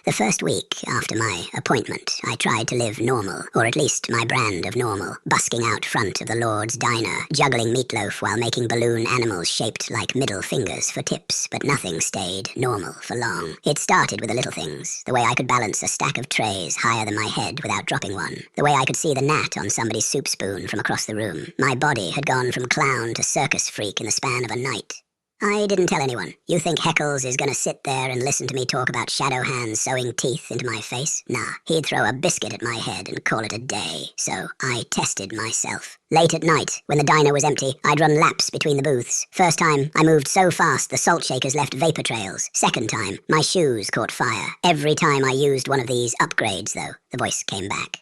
The first week after my appointment, I tried to live normal, or at least my brand of normal, busking out front of the Lord's diner, juggling meatloaf while making balloon animals shaped like middle fingers for tips, but nothing stayed normal for long. It started with the little things, the way I could balance a stack of trays higher than my head without dropping one, the way I could see the gnat on somebody's soup spoon from across the room. My body had gone from clown to circus freak in the span of a night. I didn't tell anyone. You think Heckles is gonna sit there and listen to me talk about shadow hands sewing teeth into my face? Nah, he'd throw a biscuit at my head and call it a day. So I tested myself. Late at night, when the diner was empty, I'd run laps between the booths. First time, I moved so fast the salt shakers left vapor trails. Second time, my shoes caught fire. Every time I used one of these upgrades, though, the voice came back.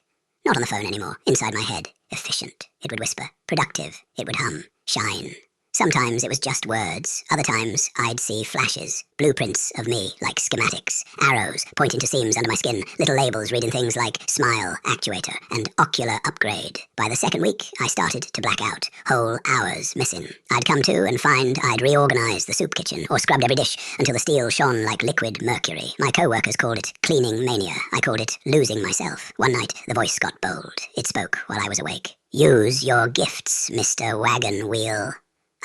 Not on the phone anymore, inside my head. Efficient, it would whisper. Productive, it would hum. Shine. Sometimes it was just words. Other times, I'd see flashes, blueprints of me, like schematics, arrows pointing to seams under my skin, little labels reading things like smile, actuator, and ocular upgrade. By the second week, I started to black out, whole hours missing. I'd come to and find I'd reorganized the soup kitchen, or scrubbed every dish until the steel shone like liquid mercury. My co-workers called it cleaning mania. I called it losing myself. One night, the voice got bold. It spoke while I was awake. Use your gifts, Mr. Wagon Wheel.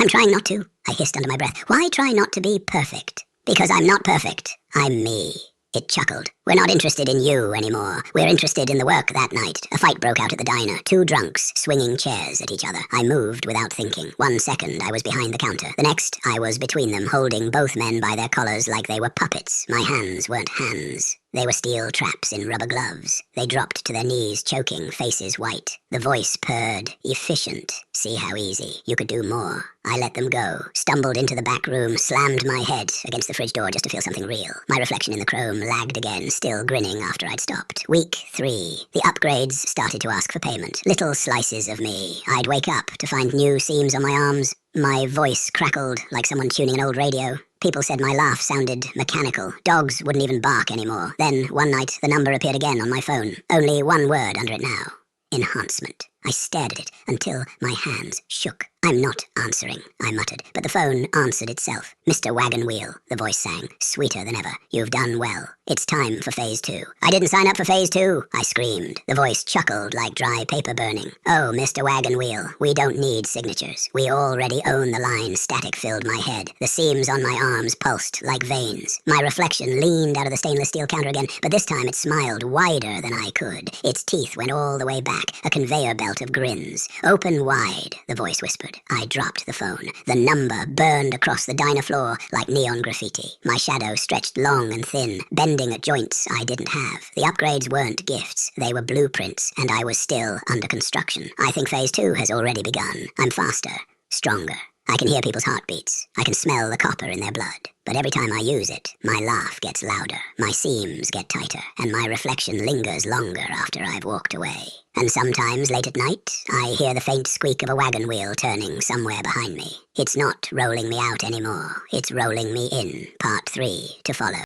I'm trying not to, I hissed under my breath. Why try not to be perfect? Because I'm not perfect. I'm me. It chuckled. We're not interested in you anymore. We're interested in the work that night. A fight broke out at the diner. Two drunks swinging chairs at each other. I moved without thinking. 1 second, I was behind the counter. The next, I was between them, holding both men by their collars like they were puppets. My hands weren't hands. They were steel traps in rubber gloves. They dropped to their knees, choking, faces white. The voice purred. Efficient. See how easy. You could do more. I let them go, stumbled into the back room, slammed my head against the fridge door just to feel something real. My reflection in the chrome lagged again, still grinning after I'd stopped. Week 3. The upgrades started to ask for payment. Little slices of me. I'd wake up to find new seams on my arms. My voice crackled like someone tuning an old radio. People said my laugh sounded mechanical. Dogs wouldn't even bark anymore. Then, one night, the number appeared again on my phone. Only one word under it now. Enhancement. I stared at it until my hands shook. I'm not answering, I muttered, but the phone answered itself. Mr. Wagon Wheel, the voice sang, sweeter than ever. You've done well. It's time for phase 2. I didn't sign up for phase 2, I screamed. The voice chuckled like dry paper burning. Oh, Mr. Wagon Wheel, we don't need signatures. We already own the line. Static filled my head. The seams on my arms pulsed like veins. My reflection leaned out of the stainless steel counter again, but this time it smiled wider than I could. Its teeth went all the way back, a conveyor belt of grins. Open wide, the voice whispered. I dropped the phone. The number burned across the diner floor like neon graffiti. My shadow stretched long and thin, bending at joints I didn't have. The upgrades weren't gifts. They were blueprints, and I was still under construction. I think phase 2 has already begun. I'm faster, stronger. I can hear people's heartbeats. I can smell the copper in their blood. But every time I use it, my laugh gets louder, my seams get tighter, and my reflection lingers longer after I've walked away. And sometimes, late at night, I hear the faint squeak of a wagon wheel turning somewhere behind me. It's not rolling me out anymore. It's rolling me in. Part 3 to follow.